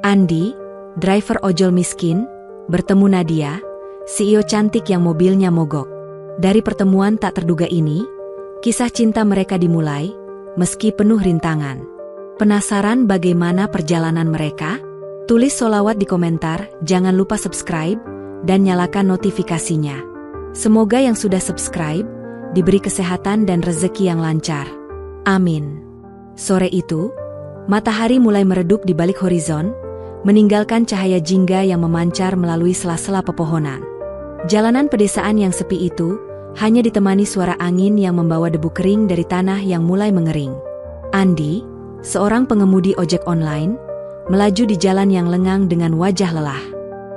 Andi, driver ojol miskin, bertemu Nadia, CEO cantik yang mobilnya mogok. Dari pertemuan tak terduga ini, kisah cinta mereka dimulai, meski penuh rintangan. Penasaran bagaimana perjalanan mereka? Tulis sholawat di komentar, jangan lupa subscribe, dan nyalakan notifikasinya. Semoga yang sudah subscribe, diberi kesehatan dan rezeki yang lancar. Amin. Sore itu, matahari mulai meredup di balik horizon, meninggalkan cahaya jingga yang memancar melalui sela-sela pepohonan. Jalanan pedesaan yang sepi itu hanya ditemani suara angin yang membawa debu kering dari tanah yang mulai mengering. Andi, seorang pengemudi ojek online, melaju di jalan yang lengang dengan wajah lelah.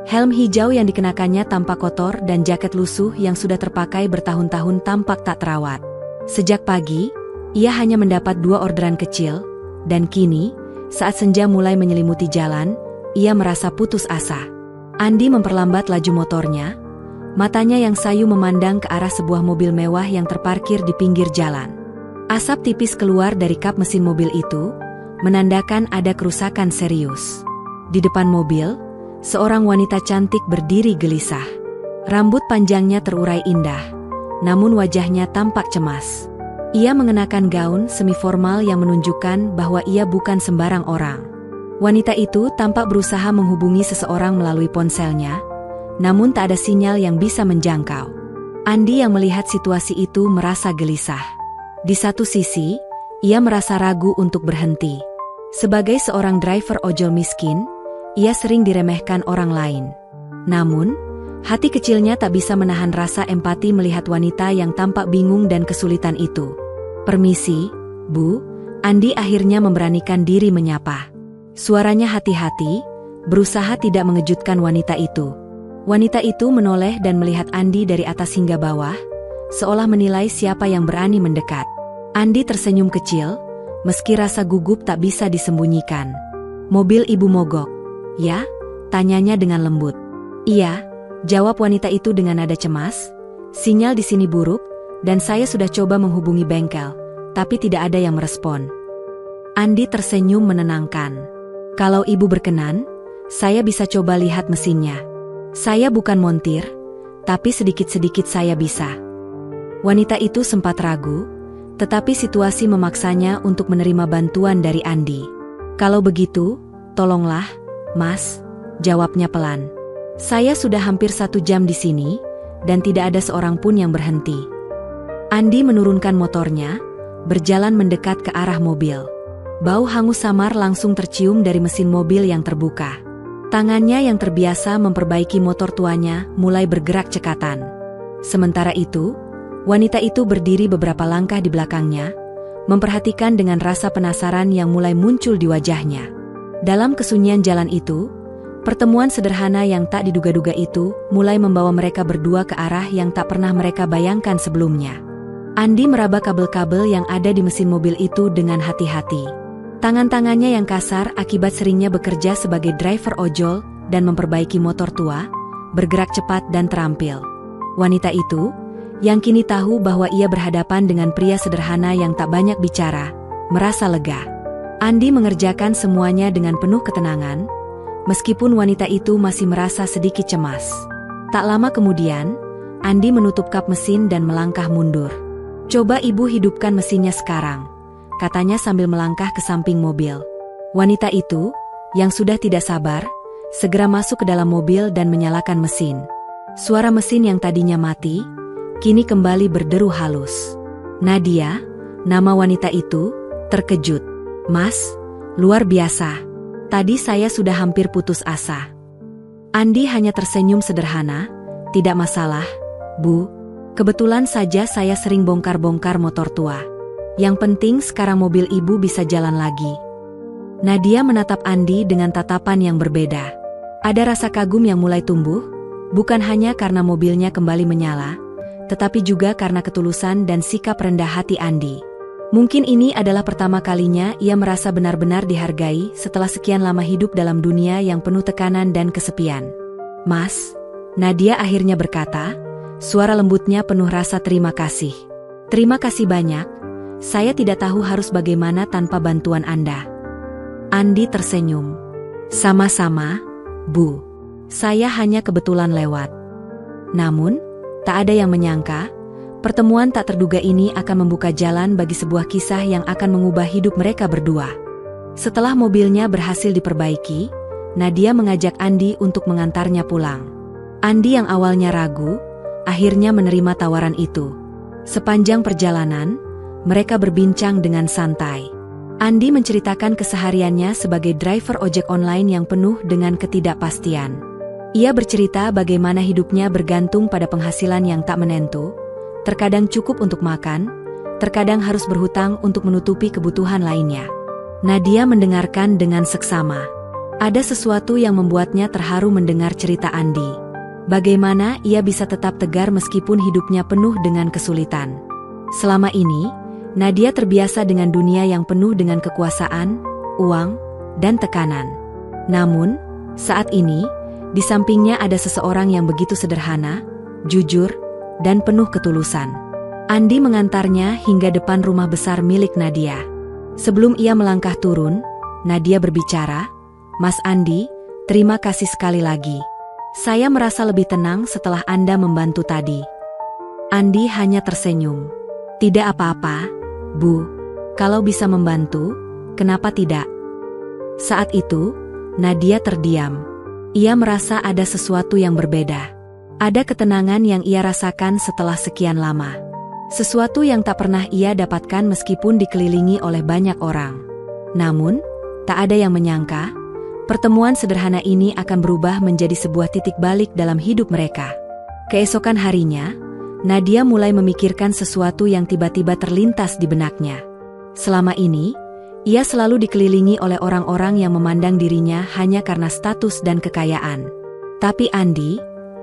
Helm hijau yang dikenakannya tampak kotor dan jaket lusuh yang sudah terpakai bertahun-tahun tampak tak terawat. Sejak pagi, ia hanya mendapat 2 orderan kecil, dan kini, saat senja mulai menyelimuti jalan, ia merasa putus asa. Andi memperlambat laju motornya, matanya yang sayu memandang ke arah sebuah mobil mewah yang terparkir di pinggir jalan. Asap tipis keluar dari kap mesin mobil itu, menandakan ada kerusakan serius. Di depan mobil, seorang wanita cantik berdiri gelisah. Rambut panjangnya terurai indah, namun wajahnya tampak cemas. Ia mengenakan gaun semi-formal yang menunjukkan bahwa ia bukan sembarang orang. Wanita itu tampak berusaha menghubungi seseorang melalui ponselnya, namun tak ada sinyal yang bisa menjangkau. Andi yang melihat situasi itu merasa gelisah. Di satu sisi, ia merasa ragu untuk berhenti. Sebagai seorang driver ojol miskin, ia sering diremehkan orang lain. Namun, hati kecilnya tak bisa menahan rasa empati melihat wanita yang tampak bingung dan kesulitan itu. "Permisi, Bu." Andi akhirnya memberanikan diri menyapa. Suaranya hati-hati, berusaha tidak mengejutkan wanita itu. Wanita itu menoleh dan melihat Andi dari atas hingga bawah, seolah menilai siapa yang berani mendekat. Andi tersenyum kecil, meski rasa gugup tak bisa disembunyikan. "Mobil Ibu mogok, ya?" tanyanya dengan lembut. "Iya," jawab wanita itu dengan nada cemas. "Sinyal di sini buruk, dan saya sudah coba menghubungi bengkel, tapi tidak ada yang merespon." Andi tersenyum menenangkan. "Kalau Ibu berkenan, saya bisa coba lihat mesinnya. Saya bukan montir, tapi sedikit-sedikit saya bisa." Wanita itu sempat ragu, tetapi situasi memaksanya untuk menerima bantuan dari Andi. "Kalau begitu, tolonglah, Mas," jawabnya pelan. "Saya sudah hampir 1 jam di sini, dan tidak ada seorang pun yang berhenti." Andi menurunkan motornya, berjalan mendekat ke arah mobil. Bau hangus samar langsung tercium dari mesin mobil yang terbuka. Tangannya yang terbiasa memperbaiki motor tuanya mulai bergerak cekatan. Sementara itu, wanita itu berdiri beberapa langkah di belakangnya, memperhatikan dengan rasa penasaran yang mulai muncul di wajahnya. Dalam kesunyian jalan itu, pertemuan sederhana yang tak diduga-duga itu mulai membawa mereka berdua ke arah yang tak pernah mereka bayangkan sebelumnya. Andi meraba kabel-kabel yang ada di mesin mobil itu dengan hati-hati. Tangan-tangannya yang kasar akibat seringnya bekerja sebagai driver ojol dan memperbaiki motor tua, bergerak cepat dan terampil. Wanita itu, yang kini tahu bahwa ia berhadapan dengan pria sederhana yang tak banyak bicara, merasa lega. Andi mengerjakan semuanya dengan penuh ketenangan, meskipun wanita itu masih merasa sedikit cemas. Tak lama kemudian, Andi menutup kap mesin dan melangkah mundur. "Coba Ibu hidupkan mesinnya sekarang," katanya sambil melangkah ke samping mobil. Wanita itu, yang sudah tidak sabar, segera masuk ke dalam mobil dan menyalakan mesin. Suara mesin yang tadinya mati, kini kembali berderu halus. Nadia, nama wanita itu, terkejut. "Mas, luar biasa. Tadi saya sudah hampir putus asa." Andi hanya tersenyum sederhana, "Tidak masalah, Bu. Kebetulan saja saya sering bongkar-bongkar motor tua. Yang penting sekarang mobil Ibu bisa jalan lagi." Nadia menatap Andi dengan tatapan yang berbeda. Ada rasa kagum yang mulai tumbuh, bukan hanya karena mobilnya kembali menyala, tetapi juga karena ketulusan dan sikap rendah hati Andi. Mungkin ini adalah pertama kalinya ia merasa benar-benar dihargai setelah sekian lama hidup dalam dunia yang penuh tekanan dan kesepian. "Mas," Nadia akhirnya berkata, suara lembutnya penuh rasa terima kasih. "Terima kasih banyak, saya tidak tahu harus bagaimana tanpa bantuan Anda." Andi tersenyum. Sama-sama, Bu. Saya hanya kebetulan lewat. Namun, tak ada yang menyangka, pertemuan tak terduga ini akan membuka jalan bagi sebuah kisah yang akan mengubah hidup mereka berdua. Setelah mobilnya berhasil diperbaiki, Nadia mengajak Andi untuk mengantarnya pulang. Andi yang awalnya ragu, akhirnya menerima tawaran itu. Sepanjang perjalanan, mereka berbincang dengan santai. Andi menceritakan kesehariannya sebagai driver ojek online yang penuh dengan ketidakpastian. Ia bercerita bagaimana hidupnya bergantung pada penghasilan yang tak menentu, terkadang cukup untuk makan, terkadang harus berhutang untuk menutupi kebutuhan lainnya. Nadia mendengarkan dengan seksama. Ada sesuatu yang membuatnya terharu mendengar cerita Andi. Bagaimana ia bisa tetap tegar meskipun hidupnya penuh dengan kesulitan. Selama ini, Nadia terbiasa dengan dunia yang penuh dengan kekuasaan, uang, dan tekanan. Namun, saat ini, di sampingnya ada seseorang yang begitu sederhana, jujur, dan penuh ketulusan. Andi mengantarnya hingga depan rumah besar milik Nadia. Sebelum ia melangkah turun, Nadia berbicara, "Mas Andi, terima kasih sekali lagi. Saya merasa lebih tenang setelah Anda membantu tadi." Andi hanya tersenyum. "Tidak apa-apa, Bu. Kalau bisa membantu, kenapa tidak?" Saat itu, Nadia terdiam. Ia merasa ada sesuatu yang berbeda. Ada ketenangan yang ia rasakan setelah sekian lama. Sesuatu yang tak pernah ia dapatkan meskipun dikelilingi oleh banyak orang. Namun, tak ada yang menyangka, pertemuan sederhana ini akan berubah menjadi sebuah titik balik dalam hidup mereka. Keesokan harinya, Nadia mulai memikirkan sesuatu yang tiba-tiba terlintas di benaknya. Selama ini, ia selalu dikelilingi oleh orang-orang yang memandang dirinya hanya karena status dan kekayaan. Tapi Andi,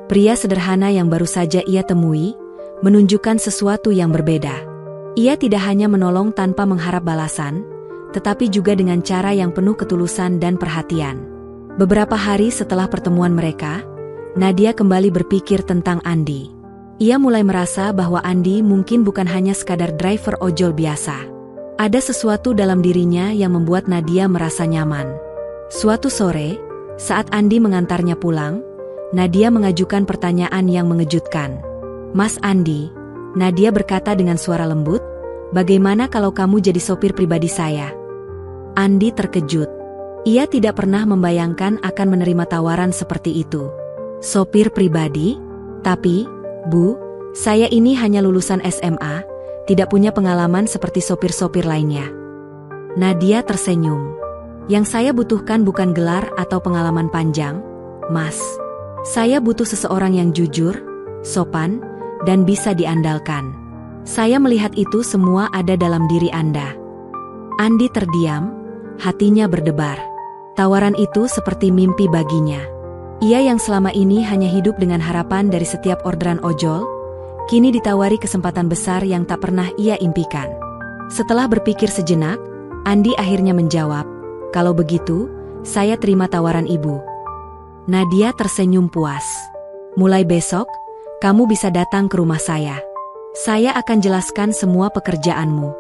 pria sederhana yang baru saja ia temui, menunjukkan sesuatu yang berbeda. Ia tidak hanya menolong tanpa mengharap balasan, tetapi juga dengan cara yang penuh ketulusan dan perhatian. Beberapa hari setelah pertemuan mereka, Nadia kembali berpikir tentang Andi. Ia mulai merasa bahwa Andi mungkin bukan hanya sekadar driver ojol biasa. Ada sesuatu dalam dirinya yang membuat Nadia merasa nyaman. Suatu sore, saat Andi mengantarnya pulang, Nadia mengajukan pertanyaan yang mengejutkan. "Mas Andi," Nadia berkata dengan suara lembut, "bagaimana kalau kamu jadi sopir pribadi saya?" Andi terkejut. Ia tidak pernah membayangkan akan menerima tawaran seperti itu. "Sopir pribadi? Tapi, Bu, saya ini hanya lulusan SMA, tidak punya pengalaman seperti sopir-sopir lainnya." Nadia tersenyum. "Yang saya butuhkan bukan gelar atau pengalaman panjang, Mas. Saya butuh seseorang yang jujur, sopan, dan bisa diandalkan. Saya melihat itu semua ada dalam diri Anda." Andi terdiam, hatinya berdebar. Tawaran itu seperti mimpi baginya. Ia yang selama ini hanya hidup dengan harapan dari setiap orderan ojol, kini ditawari kesempatan besar yang tak pernah ia impikan. Setelah berpikir sejenak, Andi akhirnya menjawab, "Kalau begitu, saya terima tawaran Ibu." Nadia tersenyum puas. "Mulai besok, kamu bisa datang ke rumah saya. Saya akan jelaskan semua pekerjaanmu."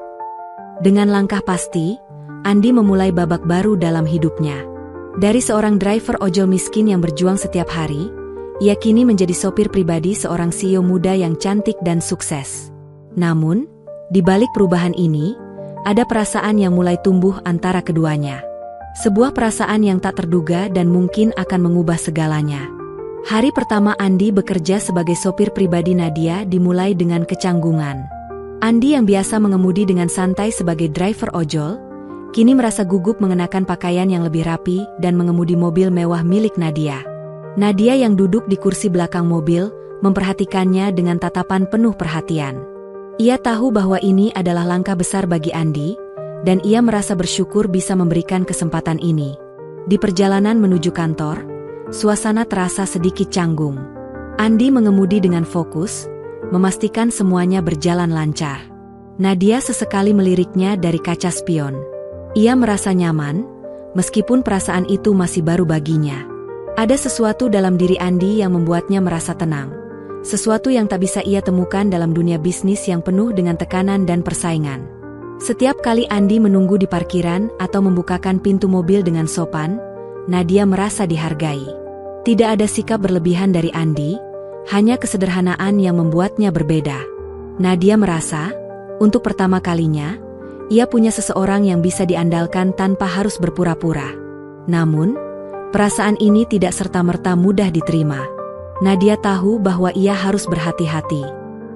Dengan langkah pasti, Andi memulai babak baru dalam hidupnya. Dari seorang driver ojol miskin yang berjuang setiap hari, ia kini menjadi sopir pribadi seorang CEO muda yang cantik dan sukses. Namun, di balik perubahan ini, ada perasaan yang mulai tumbuh antara keduanya. Sebuah perasaan yang tak terduga dan mungkin akan mengubah segalanya. Hari pertama Andi bekerja sebagai sopir pribadi Nadia dimulai dengan kecanggungan. Andi yang biasa mengemudi dengan santai sebagai driver ojol, kini merasa gugup mengenakan pakaian yang lebih rapi dan mengemudi mobil mewah milik Nadia. Nadia yang duduk di kursi belakang mobil, memperhatikannya dengan tatapan penuh perhatian. Ia tahu bahwa ini adalah langkah besar bagi Andi, dan ia merasa bersyukur bisa memberikan kesempatan ini. Di perjalanan menuju kantor, suasana terasa sedikit canggung. Andi mengemudi dengan fokus, memastikan semuanya berjalan lancar. Nadia sesekali meliriknya dari kaca spion. Ia merasa nyaman, meskipun perasaan itu masih baru baginya. Ada sesuatu dalam diri Andi yang membuatnya merasa tenang. Sesuatu yang tak bisa ia temukan dalam dunia bisnis yang penuh dengan tekanan dan persaingan. Setiap kali Andi menunggu di parkiran atau membukakan pintu mobil dengan sopan, Nadia merasa dihargai. Tidak ada sikap berlebihan dari Andi, hanya kesederhanaan yang membuatnya berbeda. Nadia merasa, untuk pertama kalinya, ia punya seseorang yang bisa diandalkan tanpa harus berpura-pura. Namun, perasaan ini tidak serta-merta mudah diterima. Nadia tahu bahwa ia harus berhati-hati.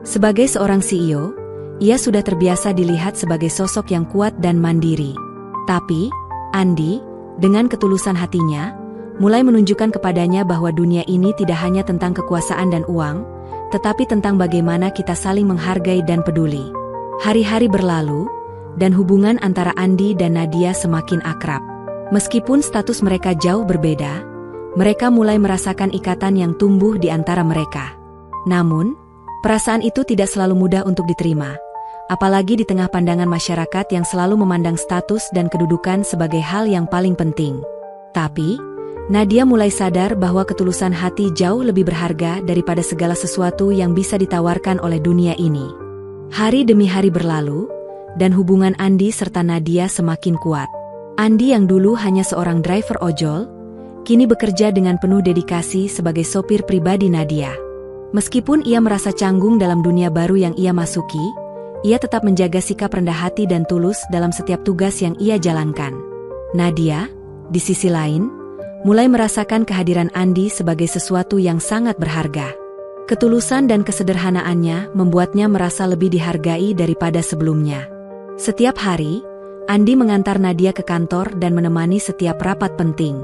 Sebagai seorang CEO, ia sudah terbiasa dilihat sebagai sosok yang kuat dan mandiri. Tapi, Andi, dengan ketulusan hatinya, mulai menunjukkan kepadanya bahwa dunia ini tidak hanya tentang kekuasaan dan uang, tetapi tentang bagaimana kita saling menghargai dan peduli. Hari-hari berlalu, dan hubungan antara Andi dan Nadia semakin akrab. Meskipun status mereka jauh berbeda, mereka mulai merasakan ikatan yang tumbuh di antara mereka. Namun, perasaan itu tidak selalu mudah untuk diterima, apalagi di tengah pandangan masyarakat yang selalu memandang status dan kedudukan sebagai hal yang paling penting. Tapi, Nadia mulai sadar bahwa ketulusan hati jauh lebih berharga daripada segala sesuatu yang bisa ditawarkan oleh dunia ini. Hari demi hari berlalu, dan hubungan Andi serta Nadia semakin kuat. Andi yang dulu hanya seorang driver ojol, kini bekerja dengan penuh dedikasi sebagai sopir pribadi Nadia. Meskipun ia merasa canggung dalam dunia baru yang ia masuki, ia tetap menjaga sikap rendah hati dan tulus dalam setiap tugas yang ia jalankan. Nadia, di sisi lain, mulai merasakan kehadiran Andi sebagai sesuatu yang sangat berharga. Ketulusan dan kesederhanaannya membuatnya merasa lebih dihargai daripada sebelumnya. Setiap hari, Andi mengantar Nadia ke kantor dan menemani setiap rapat penting.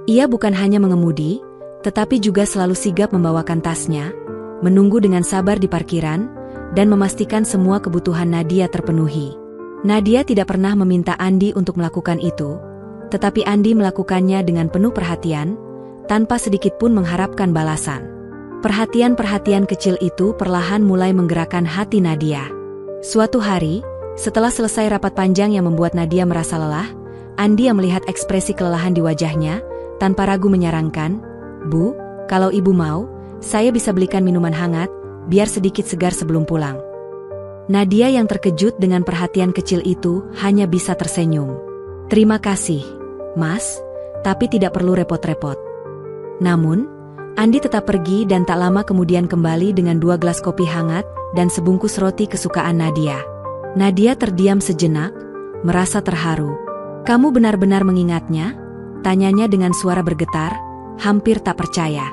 Ia bukan hanya mengemudi, tetapi juga selalu sigap membawakan tasnya, menunggu dengan sabar di parkiran, dan memastikan semua kebutuhan Nadia terpenuhi. Nadia tidak pernah meminta Andi untuk melakukan itu, tetapi Andi melakukannya dengan penuh perhatian, tanpa sedikit pun mengharapkan balasan. Perhatian-perhatian kecil itu perlahan mulai menggerakkan hati Nadia. Suatu hari, setelah selesai rapat panjang yang membuat Nadia merasa lelah, Andi yang melihat ekspresi kelelahan di wajahnya, tanpa ragu menyarankan, "Bu, kalau ibu mau, saya bisa belikan minuman hangat, biar sedikit segar sebelum pulang." Nadia yang terkejut dengan perhatian kecil itu hanya bisa tersenyum. "Terima kasih, Mas, tapi tidak perlu repot-repot." Namun, Andi tetap pergi dan tak lama kemudian kembali dengan 2 gelas kopi hangat dan sebungkus roti kesukaan Nadia. Nadia terdiam sejenak, merasa terharu. "Kamu benar-benar mengingatnya?" tanyanya dengan suara bergetar, hampir tak percaya.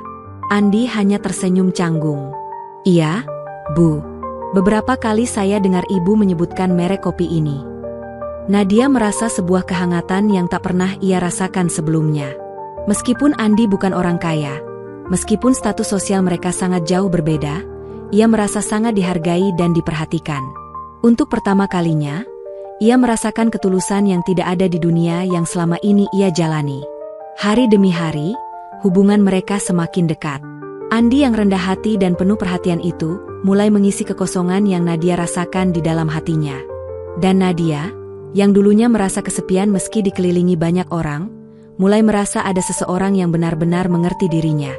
Andi hanya tersenyum canggung. "Iya, Bu. Beberapa kali saya dengar ibu menyebutkan merek kopi ini." Nadia merasa sebuah kehangatan yang tak pernah ia rasakan sebelumnya. Meskipun Andi bukan orang kaya, meskipun status sosial mereka sangat jauh berbeda, ia merasa sangat dihargai dan diperhatikan. Untuk pertama kalinya, ia merasakan ketulusan yang tidak ada di dunia yang selama ini ia jalani. Hari demi hari, hubungan mereka semakin dekat. Andi yang rendah hati dan penuh perhatian itu, mulai mengisi kekosongan yang Nadia rasakan di dalam hatinya. Dan Nadia, yang dulunya merasa kesepian meski dikelilingi banyak orang, mulai merasa ada seseorang yang benar-benar mengerti dirinya.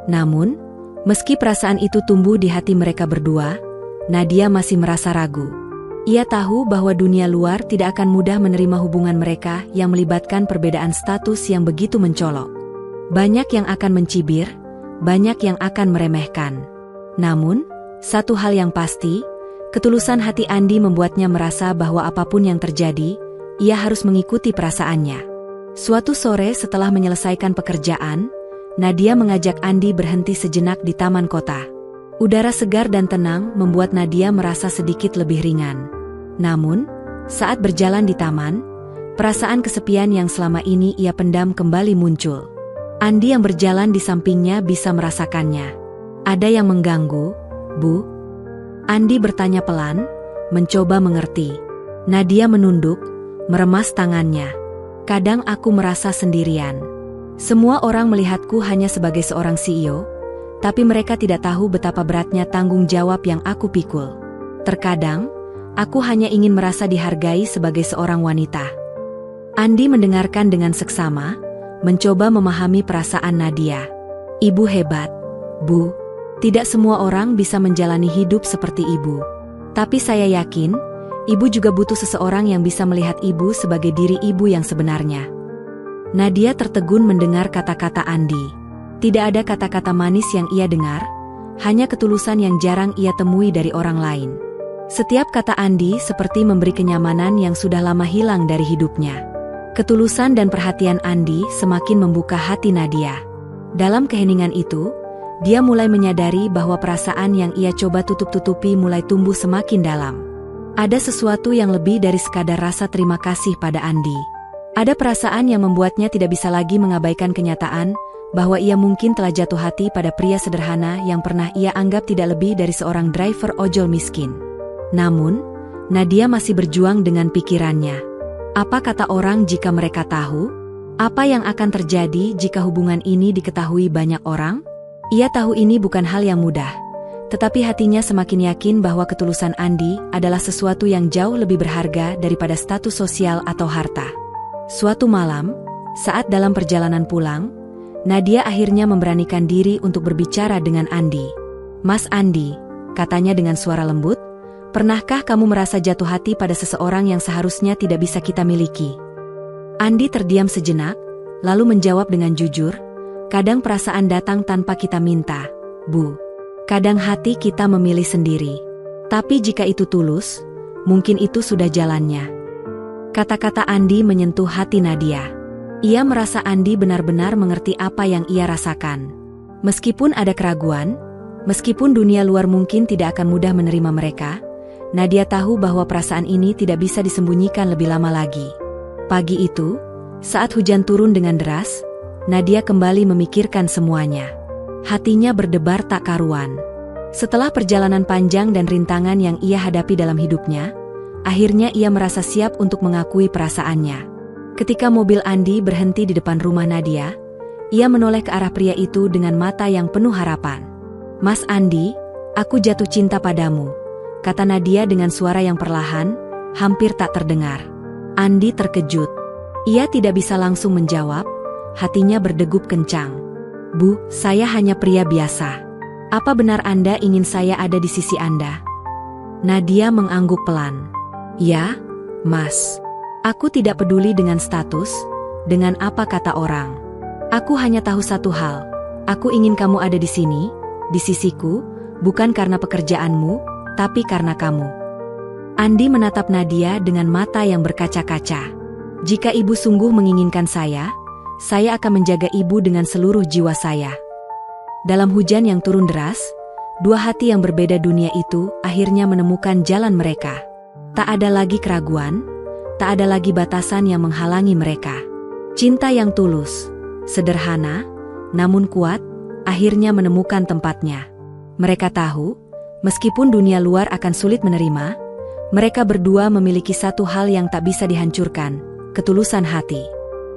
Namun, meski perasaan itu tumbuh di hati mereka berdua, Nadia masih merasa ragu. Ia tahu bahwa dunia luar tidak akan mudah menerima hubungan mereka yang melibatkan perbedaan status yang begitu mencolok. Banyak yang akan mencibir, banyak yang akan meremehkan. Namun, satu hal yang pasti, ketulusan hati Andi membuatnya merasa bahwa apapun yang terjadi, ia harus mengikuti perasaannya. Suatu sore setelah menyelesaikan pekerjaan, Nadia mengajak Andi berhenti sejenak di taman kota. Udara segar dan tenang membuat Nadia merasa sedikit lebih ringan. Namun, saat berjalan di taman, perasaan kesepian yang selama ini ia pendam kembali muncul. Andi yang berjalan di sampingnya bisa merasakannya. "Ada yang mengganggu, Bu?" Andi bertanya pelan, mencoba mengerti. Nadia menunduk, meremas tangannya. "Kadang aku merasa sendirian. Semua orang melihatku hanya sebagai seorang CEO, tapi mereka tidak tahu betapa beratnya tanggung jawab yang aku pikul. Terkadang, aku hanya ingin merasa dihargai sebagai seorang wanita." Andi mendengarkan dengan seksama, mencoba memahami perasaan Nadia. "Ibu hebat, Bu. Tidak semua orang bisa menjalani hidup seperti ibu. Tapi saya yakin, ibu juga butuh seseorang yang bisa melihat ibu sebagai diri ibu yang sebenarnya." Nadia tertegun mendengar kata-kata Andi. Tidak ada kata-kata manis yang ia dengar, hanya ketulusan yang jarang ia temui dari orang lain. Setiap kata Andi seperti memberi kenyamanan yang sudah lama hilang dari hidupnya. Ketulusan dan perhatian Andi semakin membuka hati Nadia. Dalam keheningan itu, dia mulai menyadari bahwa perasaan yang ia coba tutup-tutupi mulai tumbuh semakin dalam. Ada sesuatu yang lebih dari sekadar rasa terima kasih pada Andi. Ada perasaan yang membuatnya tidak bisa lagi mengabaikan kenyataan bahwa ia mungkin telah jatuh hati pada pria sederhana yang pernah ia anggap tidak lebih dari seorang driver ojol miskin. Namun, Nadia masih berjuang dengan pikirannya. Apa kata orang jika mereka tahu? Apa yang akan terjadi jika hubungan ini diketahui banyak orang? Ia tahu ini bukan hal yang mudah, tetapi hatinya semakin yakin bahwa ketulusan Andi adalah sesuatu yang jauh lebih berharga daripada status sosial atau harta. Suatu malam, saat dalam perjalanan pulang, Nadia akhirnya memberanikan diri untuk berbicara dengan Andi. "Mas Andi," katanya dengan suara lembut, "pernahkah kamu merasa jatuh hati pada seseorang yang seharusnya tidak bisa kita miliki?" Andi terdiam sejenak, lalu menjawab dengan jujur, "Kadang perasaan datang tanpa kita minta, Bu. Kadang hati kita memilih sendiri. Tapi jika itu tulus, mungkin itu sudah jalannya." Kata-kata Andi menyentuh hati Nadia. Ia merasa Andi benar-benar mengerti apa yang ia rasakan. Meskipun ada keraguan, meskipun dunia luar mungkin tidak akan mudah menerima mereka, Nadia tahu bahwa perasaan ini tidak bisa disembunyikan lebih lama lagi. Pagi itu, saat hujan turun dengan deras, Nadia kembali memikirkan semuanya. Hatinya berdebar tak karuan. Setelah perjalanan panjang dan rintangan yang ia hadapi dalam hidupnya, akhirnya ia merasa siap untuk mengakui perasaannya. Ketika mobil Andi berhenti di depan rumah Nadia, ia menoleh ke arah pria itu dengan mata yang penuh harapan. "Mas Andi, aku jatuh cinta padamu," kata Nadia dengan suara yang perlahan, hampir tak terdengar. Andi terkejut. Ia tidak bisa langsung menjawab, hatinya berdegup kencang. "Bu, saya hanya pria biasa. Apa benar Anda ingin saya ada di sisi Anda?" Nadia mengangguk pelan. "Ya, Mas. Aku tidak peduli dengan status, dengan apa kata orang. Aku hanya tahu satu hal. Aku ingin kamu ada di sini, di sisiku, bukan karena pekerjaanmu, tapi karena kamu." Andi menatap Nadia dengan mata yang berkaca-kaca. "Jika ibu sungguh menginginkan saya akan menjaga ibu dengan seluruh jiwa saya." Dalam hujan yang turun deras, dua hati yang berbeda dunia itu akhirnya menemukan jalan mereka. Tak ada lagi keraguan, tak ada lagi batasan yang menghalangi mereka. Cinta yang tulus, sederhana, namun kuat, akhirnya menemukan tempatnya. Mereka tahu, meskipun dunia luar akan sulit menerima, mereka berdua memiliki satu hal yang tak bisa dihancurkan, ketulusan hati.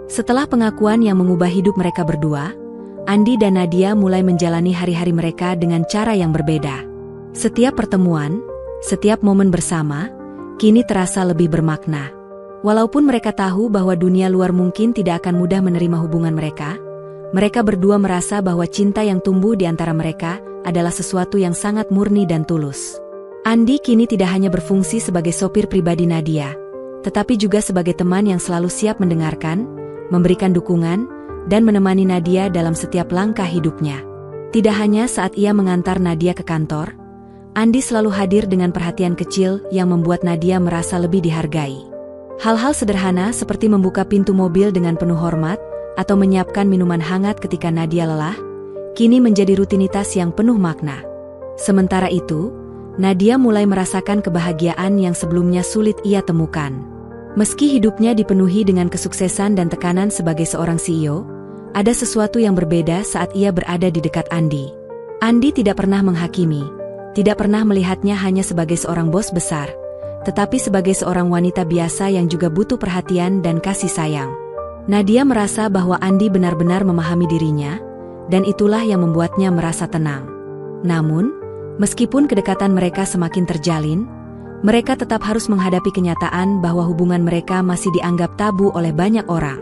Setelah pengakuan yang mengubah hidup mereka berdua, Andi dan Nadia mulai menjalani hari-hari mereka dengan cara yang berbeda. Setiap pertemuan, setiap momen bersama, kini terasa lebih bermakna. Walaupun mereka tahu bahwa dunia luar mungkin tidak akan mudah menerima hubungan mereka, mereka berdua merasa bahwa cinta yang tumbuh di antara mereka adalah sesuatu yang sangat murni dan tulus. Andi kini tidak hanya berfungsi sebagai sopir pribadi Nadia, tetapi juga sebagai teman yang selalu siap mendengarkan, memberikan dukungan, dan menemani Nadia dalam setiap langkah hidupnya. Tidak hanya saat ia mengantar Nadia ke kantor, Andi selalu hadir dengan perhatian kecil yang membuat Nadia merasa lebih dihargai. Hal-hal sederhana seperti membuka pintu mobil dengan penuh hormat atau menyiapkan minuman hangat ketika Nadia lelah, kini menjadi rutinitas yang penuh makna. Sementara itu, Nadia mulai merasakan kebahagiaan yang sebelumnya sulit ia temukan. Meski hidupnya dipenuhi dengan kesuksesan dan tekanan sebagai seorang CEO, ada sesuatu yang berbeda saat ia berada di dekat Andi. Andi tidak pernah menghakimi, tidak pernah melihatnya hanya sebagai seorang bos besar, tetapi sebagai seorang wanita biasa yang juga butuh perhatian dan kasih sayang. Nadia merasa bahwa Andi benar-benar memahami dirinya, dan itulah yang membuatnya merasa tenang. Namun, meskipun kedekatan mereka semakin terjalin, mereka tetap harus menghadapi kenyataan bahwa hubungan mereka masih dianggap tabu oleh banyak orang.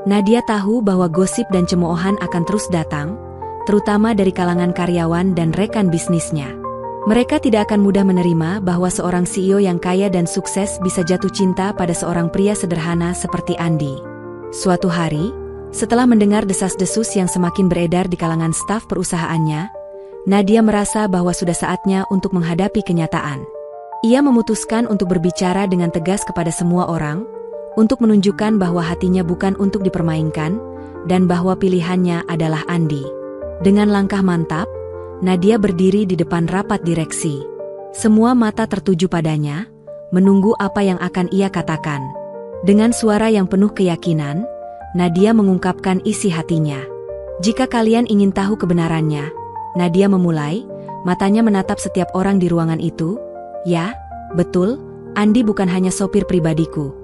Nadia tahu bahwa gosip dan cemoohan akan terus datang, terutama dari kalangan karyawan dan rekan bisnisnya. Mereka tidak akan mudah menerima bahwa seorang CEO yang kaya dan sukses bisa jatuh cinta pada seorang pria sederhana seperti Andi. Suatu hari, Setelah mendengar desas-desus yang semakin beredar di kalangan staf perusahaannya, Nadia merasa bahwa sudah saatnya untuk menghadapi kenyataan. Ia memutuskan untuk berbicara dengan tegas kepada semua orang, untuk menunjukkan bahwa hatinya bukan untuk dipermainkan, dan bahwa pilihannya adalah Andi. Dengan langkah mantap, Nadia berdiri di depan rapat direksi. Semua mata tertuju padanya, menunggu apa yang akan ia katakan. Dengan suara yang penuh keyakinan, Nadia mengungkapkan isi hatinya. Jika kalian ingin tahu kebenarannya, Nadia memulai, matanya menatap setiap orang di ruangan itu. Ya, betul, Andi bukan hanya sopir pribadiku.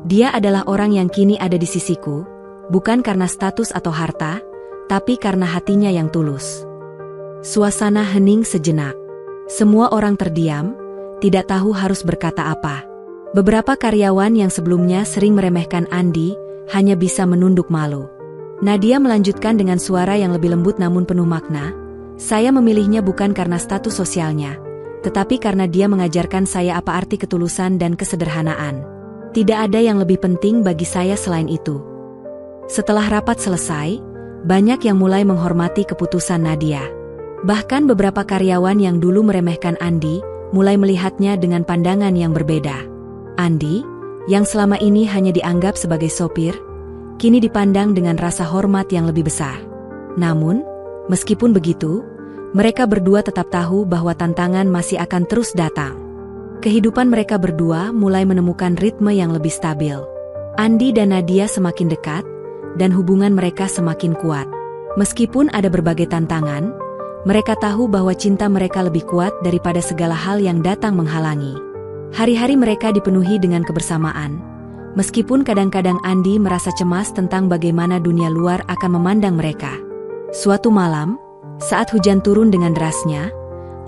Dia adalah orang yang kini ada di sisiku, bukan karena status atau harta, tapi karena hatinya yang tulus. Suasana hening sejenak. Semua orang terdiam, tidak tahu harus berkata apa. Beberapa karyawan yang sebelumnya sering meremehkan Andi, hanya bisa menunduk malu. Nadia melanjutkan dengan suara yang lebih lembut namun penuh makna. Saya memilihnya bukan karena status sosialnya, tetapi karena dia mengajarkan saya apa arti ketulusan dan kesederhanaan. Tidak ada yang lebih penting bagi saya selain itu. Setelah rapat selesai, banyak yang mulai menghormati keputusan Nadia. Bahkan beberapa karyawan yang dulu meremehkan Andi, mulai melihatnya dengan pandangan yang berbeda. Andi, yang selama ini hanya dianggap sebagai sopir, kini dipandang dengan rasa hormat yang lebih besar. Namun, meskipun begitu, mereka berdua tetap tahu bahwa tantangan masih akan terus datang. Kehidupan mereka berdua mulai menemukan ritme yang lebih stabil. Andi dan Nadia semakin dekat, dan hubungan mereka semakin kuat. Meskipun ada berbagai tantangan, mereka tahu bahwa cinta mereka lebih kuat daripada segala hal yang datang menghalangi. Hari-hari mereka dipenuhi dengan kebersamaan, meskipun kadang-kadang Andi merasa cemas tentang bagaimana dunia luar akan memandang mereka. Suatu malam, saat hujan turun dengan derasnya,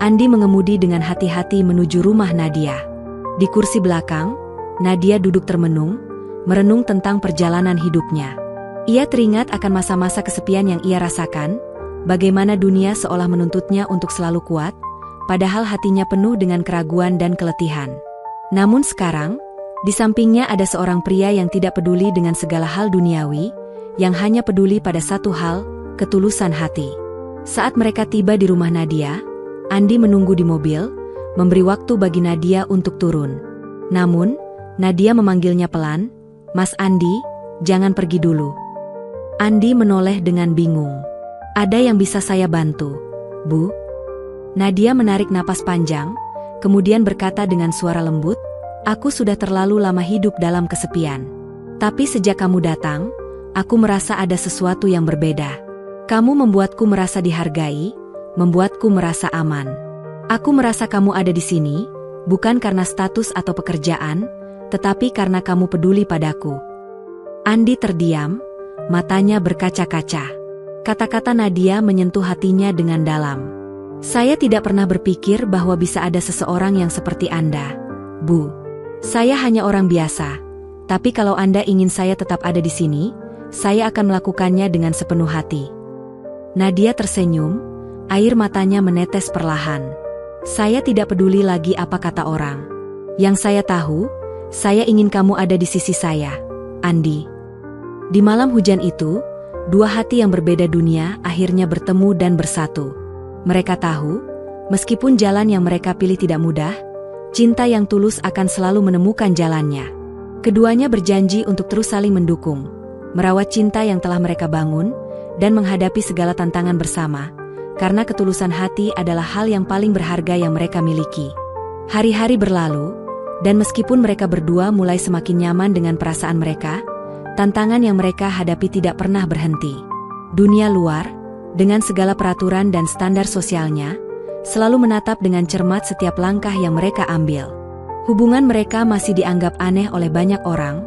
Andi mengemudi dengan hati-hati menuju rumah Nadia. Di kursi belakang, Nadia duduk termenung, merenung tentang perjalanan hidupnya. Ia teringat akan masa-masa kesepian yang ia rasakan, bagaimana dunia seolah menuntutnya untuk selalu kuat, padahal hatinya penuh dengan keraguan dan keletihan. Namun sekarang, di sampingnya ada seorang pria yang tidak peduli dengan segala hal duniawi, yang hanya peduli pada satu hal, ketulusan hati. Saat mereka tiba di rumah Nadia, Andi menunggu di mobil, memberi waktu bagi Nadia untuk turun. Namun, Nadia memanggilnya pelan, "Mas Andi, jangan pergi dulu." Andi menoleh dengan bingung. "Ada yang bisa saya bantu, Bu?" Nadia menarik napas panjang, kemudian berkata dengan suara lembut, "Aku sudah terlalu lama hidup dalam kesepian. Tapi sejak kamu datang, aku merasa ada sesuatu yang berbeda. Kamu membuatku merasa dihargai, membuatku merasa aman. Aku merasa kamu ada di sini, bukan karena status atau pekerjaan, tetapi karena kamu peduli padaku." Andi terdiam, matanya berkaca-kaca. Kata-kata Nadia menyentuh hatinya dengan dalam. "Saya tidak pernah berpikir bahwa bisa ada seseorang yang seperti Anda, Bu. Saya hanya orang biasa, tapi kalau Anda ingin saya tetap ada di sini, saya akan melakukannya dengan sepenuh hati." Nadia tersenyum, air matanya menetes perlahan. "Saya tidak peduli lagi apa kata orang. Yang saya tahu, saya ingin kamu ada di sisi saya, Andi." Di malam hujan itu, dua hati yang berbeda dunia akhirnya bertemu dan bersatu. Mereka tahu, meskipun jalan yang mereka pilih tidak mudah, cinta yang tulus akan selalu menemukan jalannya. Keduanya berjanji untuk terus saling mendukung, merawat cinta yang telah mereka bangun, dan menghadapi segala tantangan bersama, karena ketulusan hati adalah hal yang paling berharga yang mereka miliki. Hari-hari berlalu, dan meskipun mereka berdua mulai semakin nyaman dengan perasaan mereka, tantangan yang mereka hadapi tidak pernah berhenti. Dunia luar, dengan segala peraturan dan standar sosialnya, selalu menatap dengan cermat setiap langkah yang mereka ambil. Hubungan mereka masih dianggap aneh oleh banyak orang,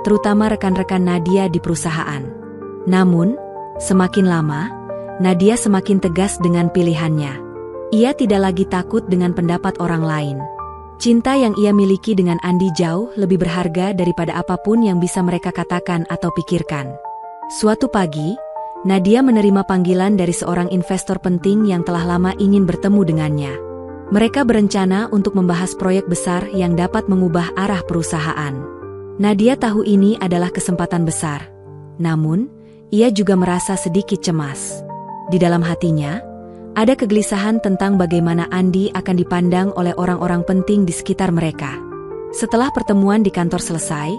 terutama rekan-rekan Nadia di perusahaan. Namun, semakin lama, Nadia semakin tegas dengan pilihannya. Ia tidak lagi takut dengan pendapat orang lain. Cinta yang ia miliki dengan Andi jauh lebih berharga daripada apapun yang bisa mereka katakan atau pikirkan. Suatu pagi, Nadia menerima panggilan dari seorang investor penting yang telah lama ingin bertemu dengannya. Mereka berencana untuk membahas proyek besar yang dapat mengubah arah perusahaan. Nadia tahu ini adalah kesempatan besar. Namun, ia juga merasa sedikit cemas. Di dalam hatinya, ada kegelisahan tentang bagaimana Andi akan dipandang oleh orang-orang penting di sekitar mereka. Setelah pertemuan di kantor selesai,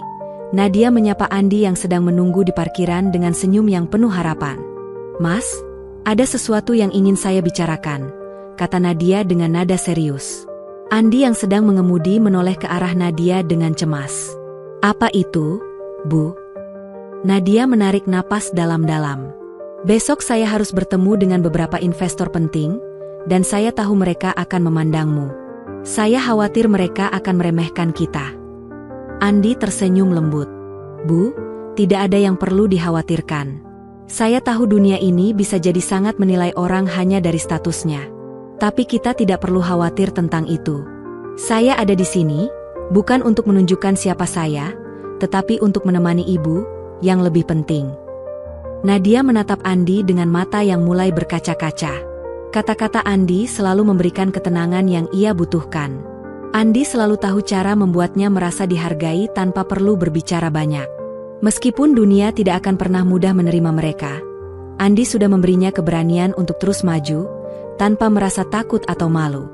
Nadia menyapa Andi yang sedang menunggu di parkiran dengan senyum yang penuh harapan. "Mas, ada sesuatu yang ingin saya bicarakan," kata Nadia dengan nada serius. Andi yang sedang mengemudi menoleh ke arah Nadia dengan cemas. "Apa itu, Bu?" Nadia menarik napas dalam-dalam. "Besok saya harus bertemu dengan beberapa investor penting, dan saya tahu mereka akan memandangmu. Saya khawatir mereka akan meremehkan kita." Andi tersenyum lembut. "Bu, tidak ada yang perlu dikhawatirkan. Saya tahu dunia ini bisa jadi sangat menilai orang hanya dari statusnya. Tapi kita tidak perlu khawatir tentang itu. Saya ada di sini, bukan untuk menunjukkan siapa saya, tetapi untuk menemani ibu, yang lebih penting." Nadia menatap Andi dengan mata yang mulai berkaca-kaca. Kata-kata Andi selalu memberikan ketenangan yang ia butuhkan. Andi selalu tahu cara membuatnya merasa dihargai tanpa perlu berbicara banyak. Meskipun dunia tidak akan pernah mudah menerima mereka, Andi sudah memberinya keberanian untuk terus maju, tanpa merasa takut atau malu.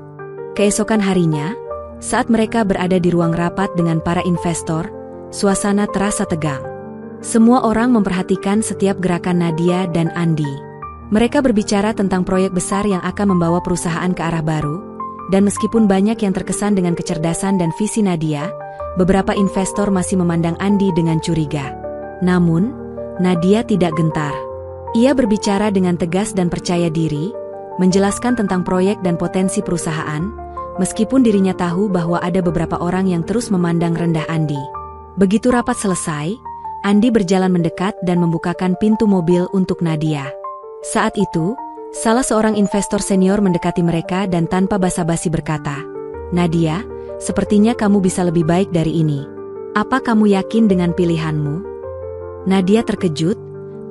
Keesokan harinya, saat mereka berada di ruang rapat dengan para investor, suasana terasa tegang. Semua orang memperhatikan setiap gerakan Nadia dan Andi. Mereka berbicara tentang proyek besar yang akan membawa perusahaan ke arah baru, dan meskipun banyak yang terkesan dengan kecerdasan dan visi Nadia, beberapa investor masih memandang Andi dengan curiga. Namun, Nadia tidak gentar. Ia berbicara dengan tegas dan percaya diri, menjelaskan tentang proyek dan potensi perusahaan, meskipun dirinya tahu bahwa ada beberapa orang yang terus memandang rendah Andi. Begitu rapat selesai, Andi berjalan mendekat dan membukakan pintu mobil untuk Nadia. Saat itu, salah seorang investor senior mendekati mereka dan tanpa basa-basi berkata, "Nadia, sepertinya kamu bisa lebih baik dari ini. Apa kamu yakin dengan pilihanmu?" Nadia terkejut,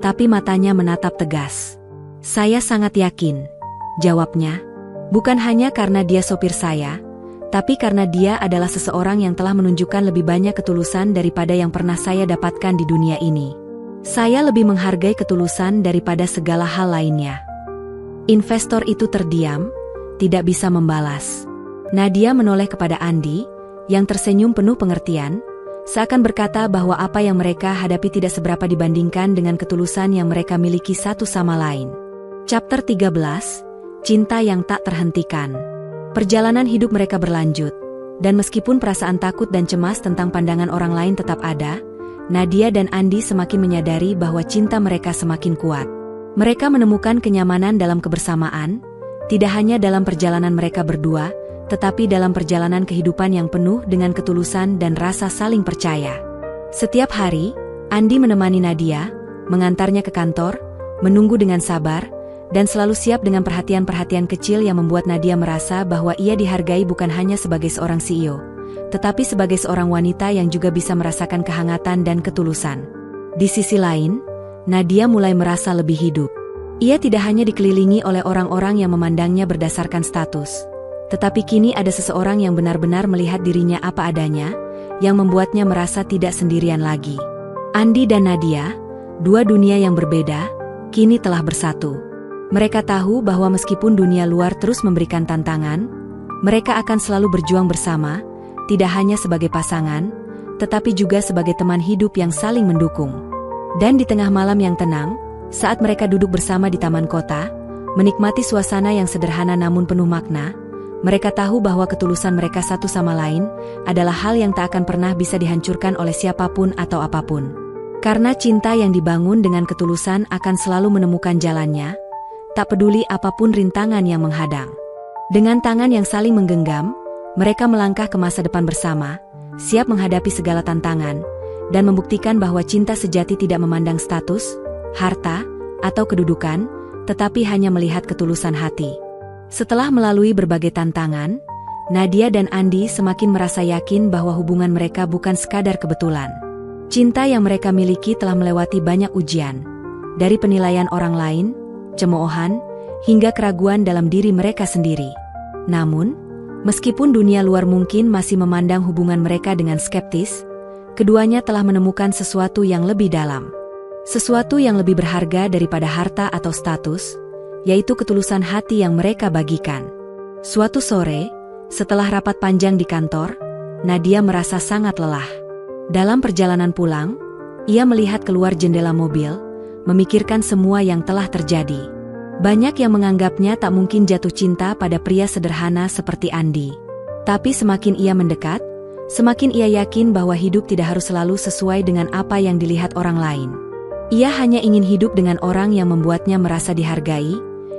tapi matanya menatap tegas. "Saya sangat yakin," jawabnya. "Bukan hanya karena dia sopir saya, tapi karena dia adalah seseorang yang telah menunjukkan lebih banyak ketulusan daripada yang pernah saya dapatkan di dunia ini. Saya lebih menghargai ketulusan daripada segala hal lainnya." Investor itu terdiam, tidak bisa membalas. Nadia menoleh kepada Andi, yang tersenyum penuh pengertian, seakan berkata bahwa apa yang mereka hadapi tidak seberapa dibandingkan dengan ketulusan yang mereka miliki satu sama lain. Chapter 13, Cinta yang tak terhentikan. Perjalanan hidup mereka berlanjut, dan meskipun perasaan takut dan cemas tentang pandangan orang lain tetap ada, Nadia dan Andi semakin menyadari bahwa cinta mereka semakin kuat. Mereka menemukan kenyamanan dalam kebersamaan, tidak hanya dalam perjalanan mereka berdua, tetapi dalam perjalanan kehidupan yang penuh dengan ketulusan dan rasa saling percaya. Setiap hari, Andi menemani Nadia, mengantarnya ke kantor, menunggu dengan sabar, dan selalu siap dengan perhatian-perhatian kecil yang membuat Nadia merasa bahwa ia dihargai bukan hanya sebagai seorang CEO, tetapi sebagai seorang wanita yang juga bisa merasakan kehangatan dan ketulusan. Di sisi lain, Nadia mulai merasa lebih hidup. Ia tidak hanya dikelilingi oleh orang-orang yang memandangnya berdasarkan status, tetapi kini ada seseorang yang benar-benar melihat dirinya apa adanya, yang membuatnya merasa tidak sendirian lagi. Andi dan Nadia, dua dunia yang berbeda, kini telah bersatu. Mereka tahu bahwa meskipun dunia luar terus memberikan tantangan, mereka akan selalu berjuang bersama, tidak hanya sebagai pasangan, tetapi juga sebagai teman hidup yang saling mendukung. Dan di tengah malam yang tenang, saat mereka duduk bersama di taman kota, menikmati suasana yang sederhana namun penuh makna, mereka tahu bahwa ketulusan mereka satu sama lain adalah hal yang tak akan pernah bisa dihancurkan oleh siapapun atau apapun. Karena cinta yang dibangun dengan ketulusan akan selalu menemukan jalannya, tak peduli apapun rintangan yang menghadang. Dengan tangan yang saling menggenggam, mereka melangkah ke masa depan bersama, siap menghadapi segala tantangan, dan membuktikan bahwa cinta sejati tidak memandang status, harta, atau kedudukan, tetapi hanya melihat ketulusan hati. Setelah melalui berbagai tantangan, Nadia dan Andi semakin merasa yakin bahwa hubungan mereka bukan sekadar kebetulan. Cinta yang mereka miliki telah melewati banyak ujian, dari penilaian orang lain, cemoohan, hingga keraguan dalam diri mereka sendiri. Namun, meskipun dunia luar mungkin masih memandang hubungan mereka dengan skeptis, keduanya telah menemukan sesuatu yang lebih dalam. Sesuatu yang lebih berharga daripada harta atau status, yaitu ketulusan hati yang mereka bagikan. Suatu sore, setelah rapat panjang di kantor, Nadia merasa sangat lelah. Dalam perjalanan pulang, ia melihat keluar jendela mobil, memikirkan semua yang telah terjadi. Banyak yang menganggapnya tak mungkin jatuh cinta pada pria sederhana seperti Andi. Tapi semakin ia mendekat, semakin ia yakin bahwa hidup tidak harus selalu sesuai dengan apa yang dilihat orang lain. Ia hanya ingin hidup dengan orang yang membuatnya merasa dihargai,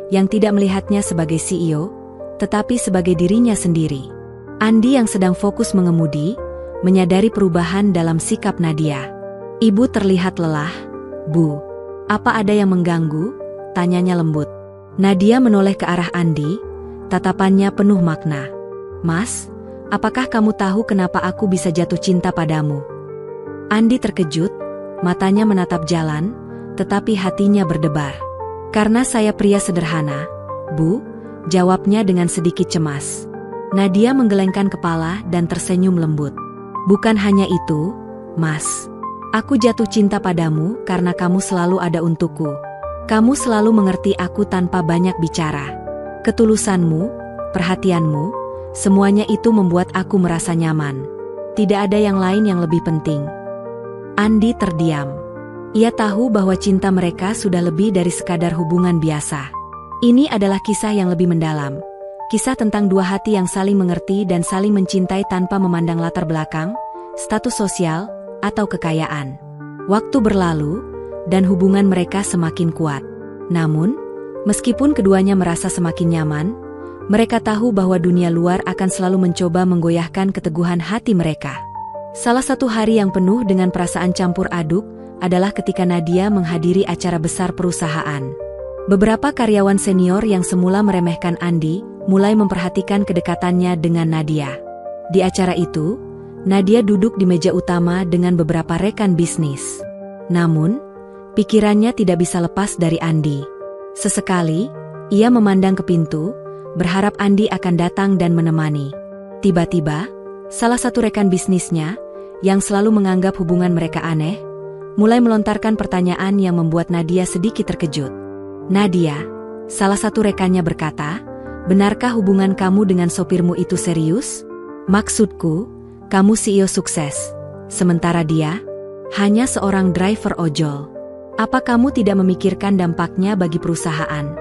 yang tidak melihatnya sebagai CEO, tetapi sebagai dirinya sendiri. Andi yang sedang fokus mengemudi, menyadari perubahan dalam sikap Nadia. Ibu terlihat lelah. Bu, apa ada yang mengganggu? Tanyanya lembut. Nadia menoleh ke arah Andi, tatapannya penuh makna. Mas, apakah kamu tahu kenapa aku bisa jatuh cinta padamu? Andi terkejut, matanya menatap jalan, tetapi hatinya berdebar. Karena saya pria sederhana, Bu, jawabnya dengan sedikit cemas. Nadia menggelengkan kepala dan tersenyum lembut. Bukan hanya itu, Mas. Aku jatuh cinta padamu karena kamu selalu ada untukku. Kamu selalu mengerti aku tanpa banyak bicara. Ketulusanmu, perhatianmu, semuanya itu membuat aku merasa nyaman. Tidak ada yang lain yang lebih penting. Andi terdiam. Ia tahu bahwa cinta mereka sudah lebih dari sekadar hubungan biasa. Ini adalah kisah yang lebih mendalam. Kisah tentang dua hati yang saling mengerti dan saling mencintai tanpa memandang latar belakang, status sosial, atau kekayaan. Waktu berlalu, dan hubungan mereka semakin kuat. Namun, meskipun keduanya merasa semakin nyaman, mereka tahu bahwa dunia luar akan selalu mencoba menggoyahkan keteguhan hati mereka. Salah satu hari yang penuh dengan perasaan campur aduk adalah ketika Nadia menghadiri acara besar perusahaan. Beberapa karyawan senior yang semula meremehkan Andi mulai memperhatikan kedekatannya dengan Nadia. Di acara itu, Nadia duduk di meja utama dengan beberapa rekan bisnis. Namun, pikirannya tidak bisa lepas dari Andi. Sesekali, ia memandang ke pintu, berharap Andi akan datang dan menemani. Tiba-tiba, salah satu rekan bisnisnya, yang selalu menganggap hubungan mereka aneh, mulai melontarkan pertanyaan yang membuat Nadia sedikit terkejut. Nadia, salah satu rekannya berkata, benarkah hubungan kamu dengan sopirmu itu serius? Maksudku, kamu CEO sukses, sementara dia hanya seorang driver ojol. Apa kamu tidak memikirkan dampaknya bagi perusahaan?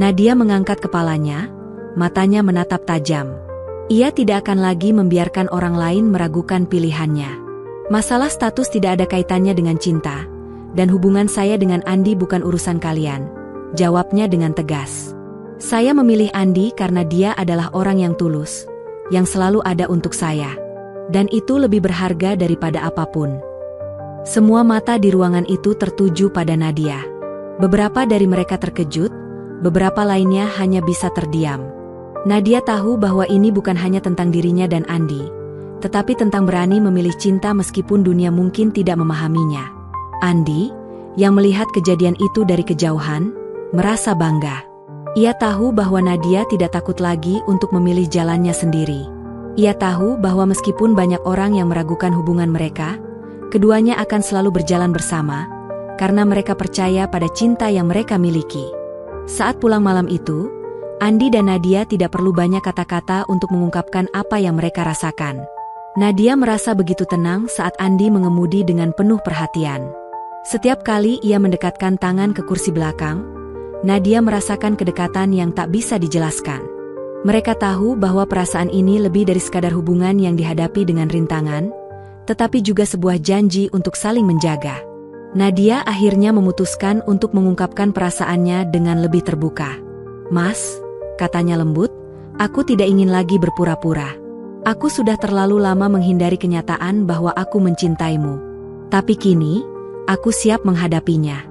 Nadia mengangkat kepalanya, matanya menatap tajam. Ia tidak akan lagi membiarkan orang lain meragukan pilihannya. Masalah status tidak ada kaitannya dengan cinta, dan hubungan saya dengan Andi bukan urusan kalian, jawabnya dengan tegas. Saya memilih Andi karena dia adalah orang yang tulus, yang selalu ada untuk saya. Dan itu lebih berharga daripada apapun. Semua mata di ruangan itu tertuju pada Nadia. Beberapa dari mereka terkejut, beberapa lainnya hanya bisa terdiam. Nadia tahu bahwa ini bukan hanya tentang dirinya dan Andi, tetapi tentang berani memilih cinta meskipun dunia mungkin tidak memahaminya. Andi, yang melihat kejadian itu dari kejauhan, merasa bangga. Ia tahu bahwa Nadia tidak takut lagi untuk memilih jalannya sendiri. Ia tahu bahwa meskipun banyak orang yang meragukan hubungan mereka, keduanya akan selalu berjalan bersama, karena mereka percaya pada cinta yang mereka miliki. Saat pulang malam itu, Andi dan Nadia tidak perlu banyak kata-kata untuk mengungkapkan apa yang mereka rasakan. Nadia merasa begitu tenang saat Andi mengemudi dengan penuh perhatian. Setiap kali ia mendekatkan tangan ke kursi belakang, Nadia merasakan kedekatan yang tak bisa dijelaskan. Mereka tahu bahwa perasaan ini lebih dari sekadar hubungan yang dihadapi dengan rintangan, tetapi juga sebuah janji untuk saling menjaga. Nadia akhirnya memutuskan untuk mengungkapkan perasaannya dengan lebih terbuka. Mas, katanya lembut, aku tidak ingin lagi berpura-pura. Aku sudah terlalu lama menghindari kenyataan bahwa aku mencintaimu. Tapi kini, aku siap menghadapinya.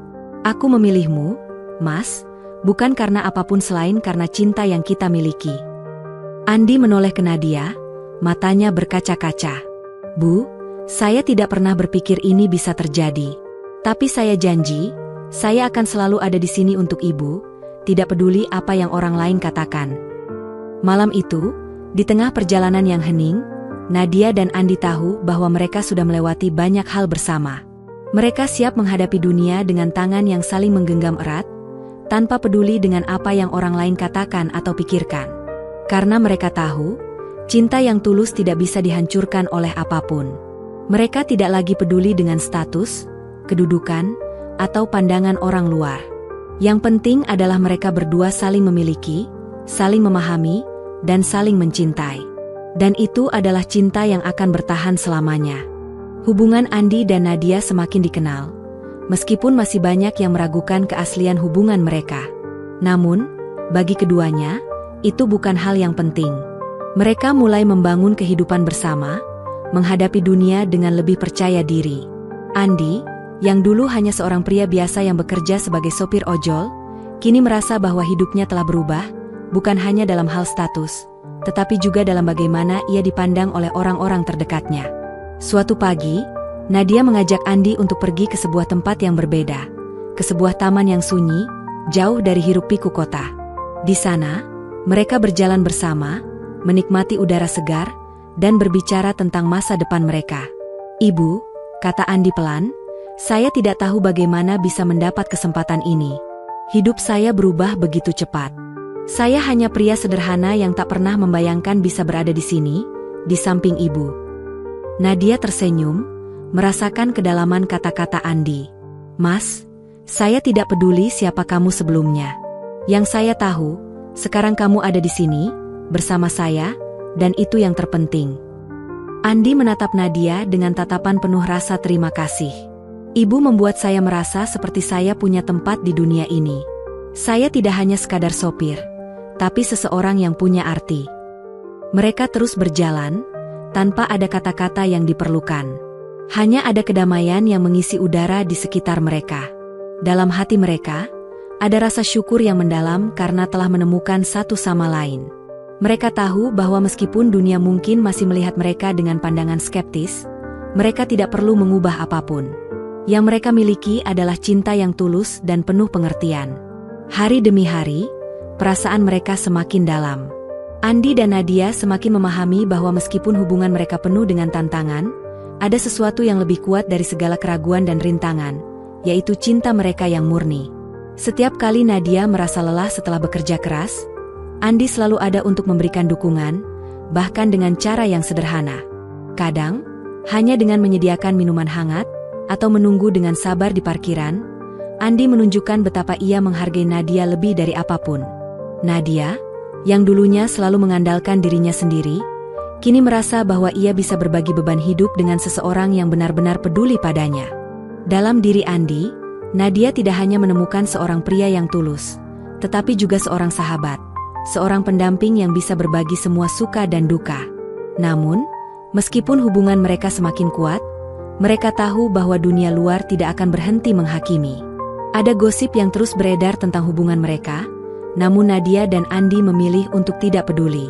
Aku memilihmu, Mas, bukan karena apapun selain karena cinta yang kita miliki. Andi menoleh ke Nadia, matanya berkaca-kaca. Bu, saya tidak pernah berpikir ini bisa terjadi. Tapi saya janji, saya akan selalu ada di sini untuk ibu, tidak peduli apa yang orang lain katakan. Malam itu, di tengah perjalanan yang hening, Nadia dan Andi tahu bahwa mereka sudah melewati banyak hal bersama. Mereka siap menghadapi dunia dengan tangan yang saling menggenggam erat, tanpa peduli dengan apa yang orang lain katakan atau pikirkan. Karena mereka tahu, cinta yang tulus tidak bisa dihancurkan oleh apapun. Mereka tidak lagi peduli dengan status, kedudukan, atau pandangan orang luar. Yang penting adalah mereka berdua saling memiliki, saling memahami, dan saling mencintai. Dan itu adalah cinta yang akan bertahan selamanya. Hubungan Andi dan Nadia semakin dikenal, meskipun masih banyak yang meragukan keaslian hubungan mereka. Namun, bagi keduanya, itu bukan hal yang penting. Mereka mulai membangun kehidupan bersama, menghadapi dunia dengan lebih percaya diri. Andi, yang dulu hanya seorang pria biasa yang bekerja sebagai sopir ojol, kini merasa bahwa hidupnya telah berubah, bukan hanya dalam hal status, tetapi juga dalam bagaimana ia dipandang oleh orang-orang terdekatnya. Suatu pagi, Nadia mengajak Andi untuk pergi ke sebuah tempat yang berbeda, ke sebuah taman yang sunyi, jauh dari hiruk-pikuk kota. Di sana, mereka berjalan bersama, menikmati udara segar, dan berbicara tentang masa depan mereka. "Ibu," kata Andi pelan, "saya tidak tahu bagaimana bisa mendapat kesempatan ini. Hidup saya berubah begitu cepat. Saya hanya pria sederhana yang tak pernah membayangkan bisa berada di sini, di samping ibu." Nadia tersenyum, merasakan kedalaman kata-kata Andi. "Mas, saya tidak peduli siapa kamu sebelumnya. Yang saya tahu, sekarang kamu ada di sini, bersama saya, dan itu yang terpenting." Andi menatap Nadia dengan tatapan penuh rasa terima kasih. "Ibu membuat saya merasa seperti saya punya tempat di dunia ini. Saya tidak hanya sekadar sopir, tapi seseorang yang punya arti." Mereka terus berjalan, tanpa ada kata-kata yang diperlukan. Hanya ada kedamaian yang mengisi udara di sekitar mereka. Dalam hati mereka, ada rasa syukur yang mendalam karena telah menemukan satu sama lain. Mereka tahu bahwa meskipun dunia mungkin masih melihat mereka dengan pandangan skeptis, mereka tidak perlu mengubah apapun. Yang mereka miliki adalah cinta yang tulus dan penuh pengertian. Hari demi hari, perasaan mereka semakin dalam. Andi dan Nadia semakin memahami bahwa meskipun hubungan mereka penuh dengan tantangan, ada sesuatu yang lebih kuat dari segala keraguan dan rintangan, yaitu cinta mereka yang murni. Setiap kali Nadia merasa lelah setelah bekerja keras, Andi selalu ada untuk memberikan dukungan, bahkan dengan cara yang sederhana. Kadang, hanya dengan menyediakan minuman hangat, atau menunggu dengan sabar di parkiran, Andi menunjukkan betapa ia menghargai Nadia lebih dari apapun. Nadia, yang dulunya selalu mengandalkan dirinya sendiri, kini merasa bahwa ia bisa berbagi beban hidup dengan seseorang yang benar-benar peduli padanya. Dalam diri Andi, Nadia tidak hanya menemukan seorang pria yang tulus, tetapi juga seorang sahabat, seorang pendamping yang bisa berbagi semua suka dan duka. Namun, meskipun hubungan mereka semakin kuat, mereka tahu bahwa dunia luar tidak akan berhenti menghakimi. Ada gosip yang terus beredar tentang hubungan mereka, namun Nadia dan Andi memilih untuk tidak peduli.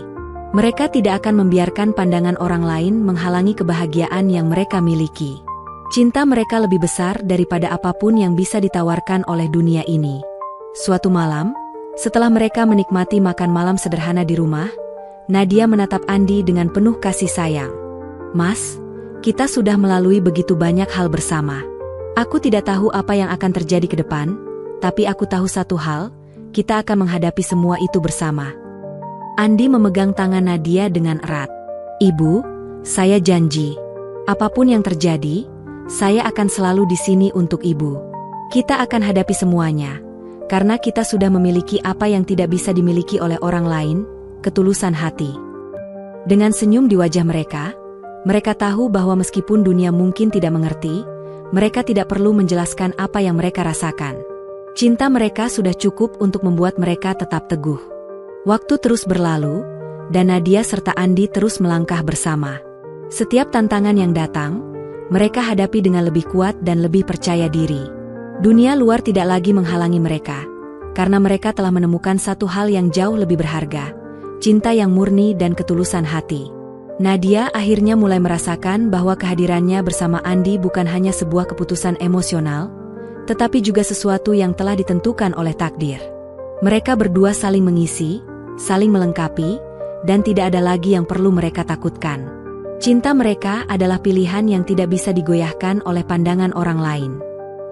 Mereka tidak akan membiarkan pandangan orang lain menghalangi kebahagiaan yang mereka miliki. Cinta mereka lebih besar daripada apapun yang bisa ditawarkan oleh dunia ini. Suatu malam, setelah mereka menikmati makan malam sederhana di rumah, Nadia menatap Andi dengan penuh kasih sayang. "Mas, kita sudah melalui begitu banyak hal bersama. Aku tidak tahu apa yang akan terjadi ke depan, tapi aku tahu satu hal, kita akan menghadapi semua itu bersama." Andi memegang tangan Nadia dengan erat. "Ibu, saya janji, apapun yang terjadi, saya akan selalu di sini untuk ibu. Kita akan hadapi semuanya, karena kita sudah memiliki apa yang tidak bisa dimiliki oleh orang lain, ketulusan hati." Dengan senyum di wajah mereka, mereka tahu bahwa meskipun dunia mungkin tidak mengerti, mereka tidak perlu menjelaskan apa yang mereka rasakan. Cinta mereka sudah cukup untuk membuat mereka tetap teguh. Waktu terus berlalu, dan Nadia serta Andi terus melangkah bersama. Setiap tantangan yang datang, mereka hadapi dengan lebih kuat dan lebih percaya diri. Dunia luar tidak lagi menghalangi mereka, karena mereka telah menemukan satu hal yang jauh lebih berharga, cinta yang murni dan ketulusan hati. Nadia akhirnya mulai merasakan bahwa kehadirannya bersama Andi bukan hanya sebuah keputusan emosional, tetapi juga sesuatu yang telah ditentukan oleh takdir. Mereka berdua saling mengisi, saling melengkapi, dan tidak ada lagi yang perlu mereka takutkan. Cinta mereka adalah pilihan yang tidak bisa digoyahkan oleh pandangan orang lain.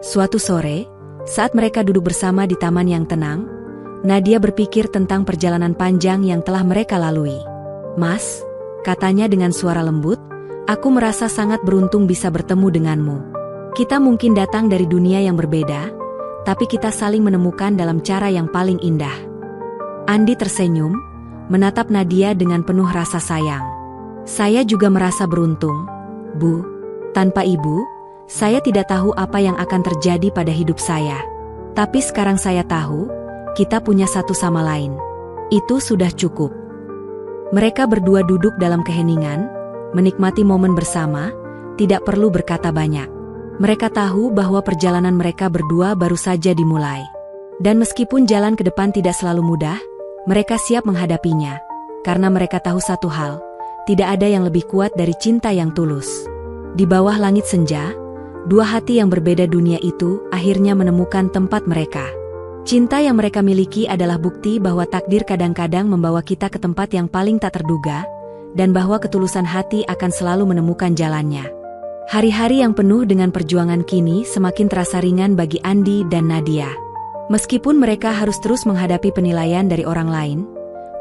Suatu sore, saat mereka duduk bersama di taman yang tenang, Nadia berpikir tentang perjalanan panjang yang telah mereka lalui. "Mas," katanya dengan suara lembut, "aku merasa sangat beruntung bisa bertemu denganmu. Kita mungkin datang dari dunia yang berbeda, tapi kita saling menemukan dalam cara yang paling indah." Andi tersenyum, menatap Nadia dengan penuh rasa sayang. "Saya juga merasa beruntung, Bu. Tanpa Ibu, saya tidak tahu apa yang akan terjadi pada hidup saya. Tapi sekarang saya tahu, kita punya satu sama lain. Itu sudah cukup." Mereka berdua duduk dalam keheningan, menikmati momen bersama, tidak perlu berkata banyak. Mereka tahu bahwa perjalanan mereka berdua baru saja dimulai. Dan meskipun jalan ke depan tidak selalu mudah, mereka siap menghadapinya. Karena mereka tahu satu hal, tidak ada yang lebih kuat dari cinta yang tulus. Di bawah langit senja, dua hati yang berbeda dunia itu akhirnya menemukan tempat mereka. Cinta yang mereka miliki adalah bukti bahwa takdir kadang-kadang membawa kita ke tempat yang paling tak terduga, dan bahwa ketulusan hati akan selalu menemukan jalannya. Hari-hari yang penuh dengan perjuangan kini semakin terasa ringan bagi Andi dan Nadia. Meskipun mereka harus terus menghadapi penilaian dari orang lain,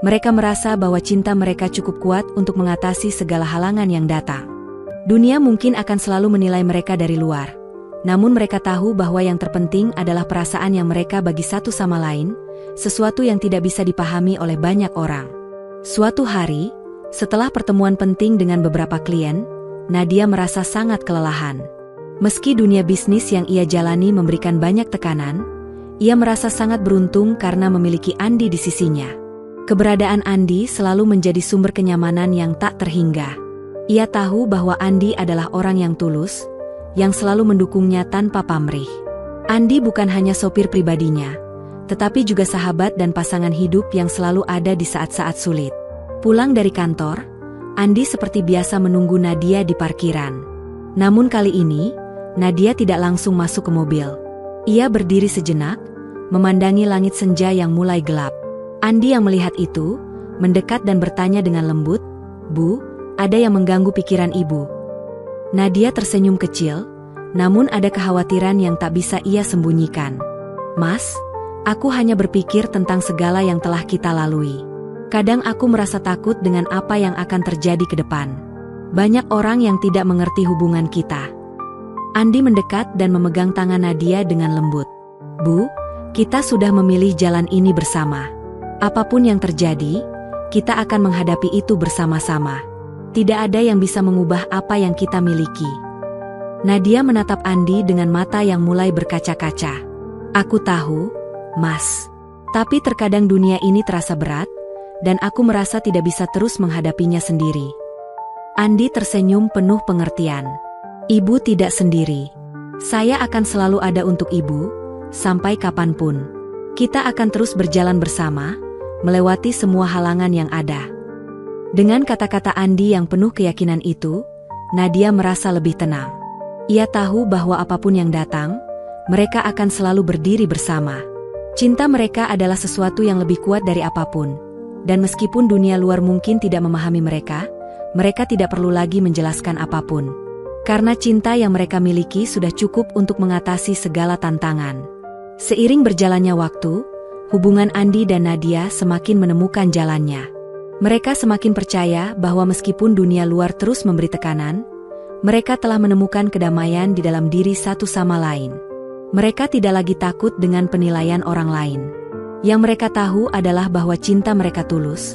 mereka merasa bahwa cinta mereka cukup kuat untuk mengatasi segala halangan yang datang. Dunia mungkin akan selalu menilai mereka dari luar, namun mereka tahu bahwa yang terpenting adalah perasaan yang mereka bagi satu sama lain, sesuatu yang tidak bisa dipahami oleh banyak orang. Suatu hari, setelah pertemuan penting dengan beberapa klien, Nadia merasa sangat kelelahan. Meski dunia bisnis yang ia jalani memberikan banyak tekanan, ia merasa sangat beruntung karena memiliki Andi di sisinya. Keberadaan Andi selalu menjadi sumber kenyamanan yang tak terhingga. Ia tahu bahwa Andi adalah orang yang tulus, yang selalu mendukungnya tanpa pamrih. Andi bukan hanya sopir pribadinya, tetapi juga sahabat dan pasangan hidup yang selalu ada di saat-saat sulit. Pulang dari kantor, Andi seperti biasa menunggu Nadia di parkiran. Namun kali ini, Nadia tidak langsung masuk ke mobil. Ia berdiri sejenak, memandangi langit senja yang mulai gelap. Andi yang melihat itu, mendekat dan bertanya dengan lembut, "Bu, ada yang mengganggu pikiran Ibu?" Nadia tersenyum kecil, namun ada kekhawatiran yang tak bisa ia sembunyikan. "Mas, aku hanya berpikir tentang segala yang telah kita lalui. Kadang aku merasa takut dengan apa yang akan terjadi ke depan. Banyak orang yang tidak mengerti hubungan kita." Andi mendekat dan memegang tangan Nadia dengan lembut. "Bu, kita sudah memilih jalan ini bersama. Apapun yang terjadi, kita akan menghadapi itu bersama-sama. Tidak ada yang bisa mengubah apa yang kita miliki." Nadia menatap Andi dengan mata yang mulai berkaca-kaca. "Aku tahu, Mas. Tapi terkadang dunia ini terasa berat, dan aku merasa tidak bisa terus menghadapinya sendiri." Andi tersenyum penuh pengertian. "Ibu tidak sendiri. Saya akan selalu ada untuk Ibu, sampai kapanpun. Kita akan terus berjalan bersama, melewati semua halangan yang ada." Dengan kata-kata Andi yang penuh keyakinan itu, Nadia merasa lebih tenang. Ia tahu bahwa apapun yang datang, mereka akan selalu berdiri bersama. Cinta mereka adalah sesuatu yang lebih kuat dari apapun. Dan meskipun dunia luar mungkin tidak memahami mereka, mereka tidak perlu lagi menjelaskan apapun. Karena cinta yang mereka miliki sudah cukup untuk mengatasi segala tantangan. Seiring berjalannya waktu, hubungan Andi dan Nadia semakin menemukan jalannya. Mereka semakin percaya bahwa meskipun dunia luar terus memberi tekanan, mereka telah menemukan kedamaian di dalam diri satu sama lain. Mereka tidak lagi takut dengan penilaian orang lain. Yang mereka tahu adalah bahwa cinta mereka tulus,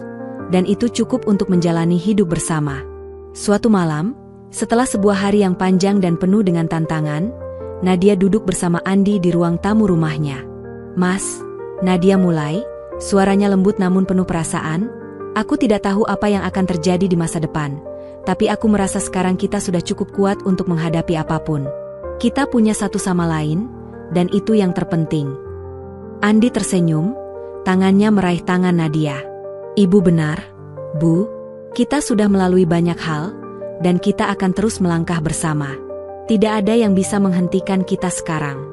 dan itu cukup untuk menjalani hidup bersama. Suatu malam, setelah sebuah hari yang panjang dan penuh dengan tantangan, Nadia duduk bersama Andi di ruang tamu rumahnya. "Mas," Nadia mulai, suaranya lembut namun penuh perasaan, "aku tidak tahu apa yang akan terjadi di masa depan, tapi aku merasa sekarang kita sudah cukup kuat untuk menghadapi apapun. Kita punya satu sama lain, dan itu yang terpenting." Andi tersenyum, tangannya meraih tangan Nadia. "Ibu benar, Bu. Kita sudah melalui banyak hal, dan kita akan terus melangkah bersama. Tidak ada yang bisa menghentikan kita sekarang."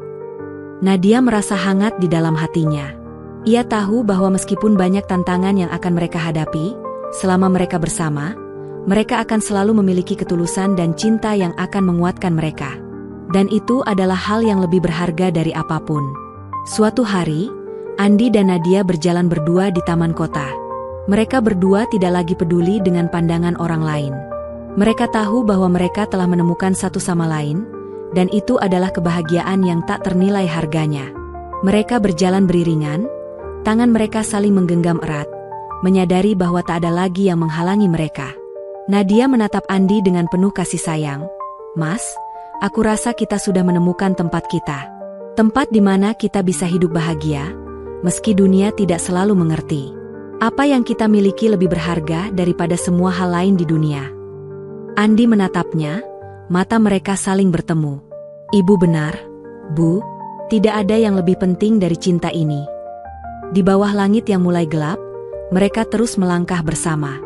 Nadia merasa hangat di dalam hatinya. Ia tahu bahwa meskipun banyak tantangan yang akan mereka hadapi, selama mereka bersama, Mereka akan selalu memiliki ketulusan dan cinta yang akan menguatkan mereka. Dan itu adalah hal yang lebih berharga dari apapun. Suatu hari, Andi dan Nadia berjalan berdua di taman kota. Mereka berdua tidak lagi peduli dengan pandangan orang lain. Mereka tahu bahwa mereka telah menemukan satu sama lain, dan itu adalah kebahagiaan yang tak ternilai harganya. Mereka berjalan beriringan, tangan mereka saling menggenggam erat, menyadari bahwa tak ada lagi yang menghalangi mereka. Nadia menatap Andi dengan penuh kasih sayang. "Mas, aku rasa kita sudah menemukan tempat kita. Tempat di mana kita bisa hidup bahagia, meski dunia tidak selalu mengerti. Apa yang kita miliki lebih berharga daripada semua hal lain di dunia." Andi menatapnya, mata mereka saling bertemu. "Ibu benar, Bu. Tidak ada yang lebih penting dari cinta ini." Di bawah langit yang mulai gelap, mereka terus melangkah bersama.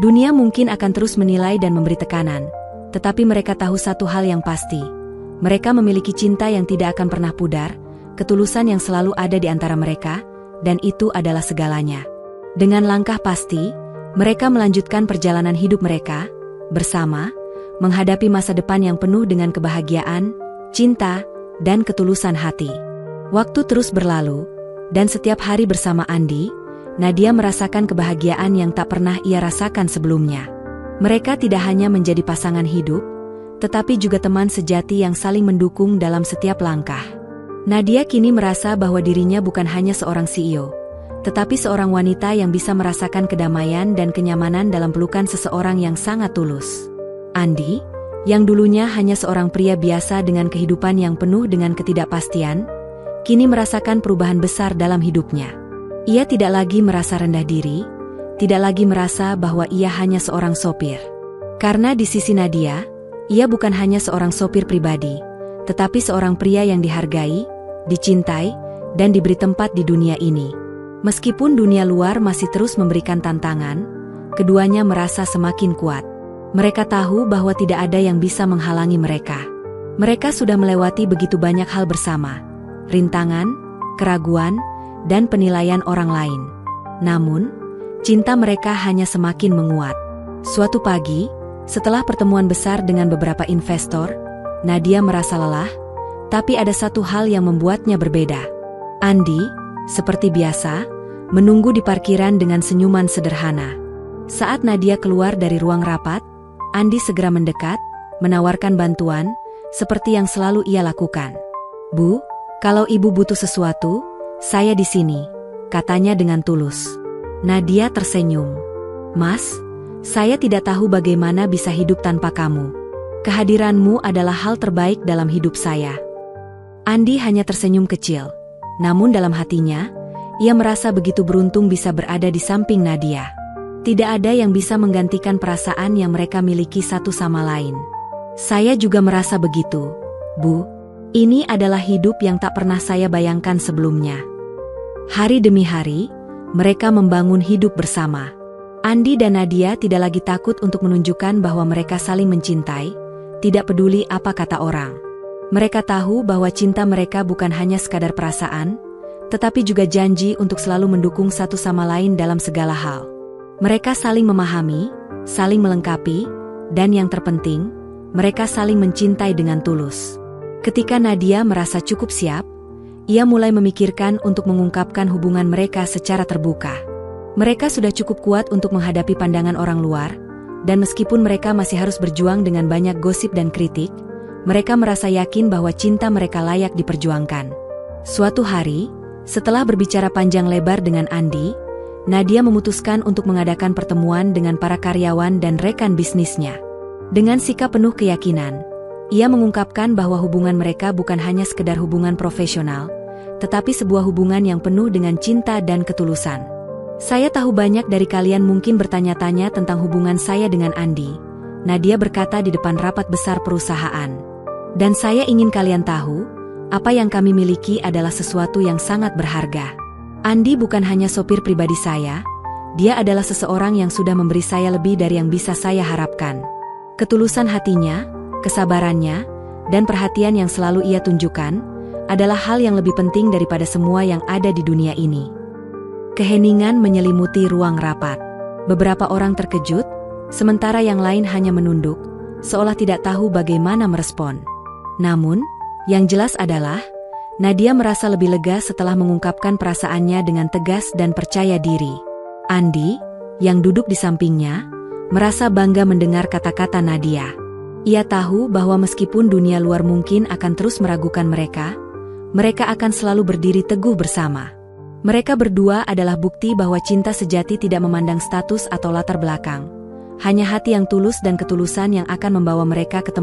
Dunia mungkin akan terus menilai dan memberi tekanan, tetapi mereka tahu satu hal yang pasti. Mereka memiliki cinta yang tidak akan pernah pudar, ketulusan yang selalu ada di antara mereka, dan itu adalah segalanya. Dengan langkah pasti, mereka melanjutkan perjalanan hidup mereka, bersama, menghadapi masa depan yang penuh dengan kebahagiaan, cinta, dan ketulusan hati. Waktu terus berlalu, dan setiap hari bersama Andi, Nadia merasakan kebahagiaan yang tak pernah ia rasakan sebelumnya. Mereka tidak hanya menjadi pasangan hidup, tetapi juga teman sejati yang saling mendukung dalam setiap langkah. Nadia kini merasa bahwa dirinya bukan hanya seorang CEO, tetapi seorang wanita yang bisa merasakan kedamaian dan kenyamanan dalam pelukan seseorang yang sangat tulus. Andi, yang dulunya hanya seorang pria biasa dengan kehidupan yang penuh dengan ketidakpastian, kini merasakan perubahan besar dalam hidupnya. Ia tidak lagi merasa rendah diri, tidak lagi merasa bahwa ia hanya seorang sopir. Karena di sisi Nadia, ia bukan hanya seorang sopir pribadi, tetapi seorang pria yang dihargai, dicintai, dan diberi tempat di dunia ini. Meskipun dunia luar masih terus memberikan tantangan, keduanya merasa semakin kuat. Mereka tahu bahwa tidak ada yang bisa menghalangi mereka. Mereka sudah melewati begitu banyak hal bersama, rintangan, keraguan, dan penilaian orang lain. Namun, cinta mereka hanya semakin menguat. Suatu pagi, setelah pertemuan besar dengan beberapa investor, Nadia merasa lelah, tapi ada satu hal yang membuatnya berbeda. Andi, seperti biasa, menunggu di parkiran dengan senyuman sederhana. Saat Nadia keluar dari ruang rapat, Andi segera mendekat, menawarkan bantuan, seperti yang selalu ia lakukan. "Bu, kalau ibu butuh sesuatu, saya di sini," katanya dengan tulus. Nadia tersenyum. "Mas, saya tidak tahu bagaimana bisa hidup tanpa kamu. Kehadiranmu adalah hal terbaik dalam hidup saya." Andi hanya tersenyum kecil, namun dalam hatinya, ia merasa begitu beruntung bisa berada di samping Nadia. Tidak ada yang bisa menggantikan perasaan yang mereka miliki satu sama lain. "Saya juga merasa begitu, Bu. Ini adalah hidup yang tak pernah saya bayangkan sebelumnya." Hari demi hari, mereka membangun hidup bersama. Andi dan Nadia tidak lagi takut untuk menunjukkan bahwa mereka saling mencintai, tidak peduli apa kata orang. Mereka tahu bahwa cinta mereka bukan hanya sekadar perasaan, tetapi juga janji untuk selalu mendukung satu sama lain dalam segala hal. Mereka saling memahami, saling melengkapi, dan yang terpenting, mereka saling mencintai dengan tulus. Ketika Nadia merasa cukup siap, ia mulai memikirkan untuk mengungkapkan hubungan mereka secara terbuka. Mereka sudah cukup kuat untuk menghadapi pandangan orang luar, dan meskipun mereka masih harus berjuang dengan banyak gosip dan kritik, mereka merasa yakin bahwa cinta mereka layak diperjuangkan. Suatu hari, setelah berbicara panjang lebar dengan Andi, Nadia memutuskan untuk mengadakan pertemuan dengan para karyawan dan rekan bisnisnya. Dengan sikap penuh keyakinan, ia mengungkapkan bahwa hubungan mereka bukan hanya sekedar hubungan profesional, tetapi sebuah hubungan yang penuh dengan cinta dan ketulusan. "Saya tahu banyak dari kalian mungkin bertanya-tanya tentang hubungan saya dengan Andi," Nadia berkata di depan rapat besar perusahaan. "Dan saya ingin kalian tahu, apa yang kami miliki adalah sesuatu yang sangat berharga. Andi bukan hanya sopir pribadi saya, dia adalah seseorang yang sudah memberi saya lebih dari yang bisa saya harapkan. Ketulusan hatinya, kesabarannya, dan perhatian yang selalu ia tunjukkan, adalah hal yang lebih penting daripada semua yang ada di dunia ini." Keheningan menyelimuti ruang rapat. Beberapa orang terkejut, sementara yang lain hanya menunduk, seolah tidak tahu bagaimana merespon. Namun, yang jelas adalah, Nadia merasa lebih lega setelah mengungkapkan perasaannya dengan tegas dan percaya diri. Andi, yang duduk di sampingnya, merasa bangga mendengar kata-kata Nadia. Ia tahu bahwa meskipun dunia luar mungkin akan terus meragukan mereka akan selalu berdiri teguh bersama. Mereka berdua adalah bukti bahwa cinta sejati tidak memandang status atau latar belakang. Hanya hati yang tulus dan ketulusan yang akan membawa mereka ke tempat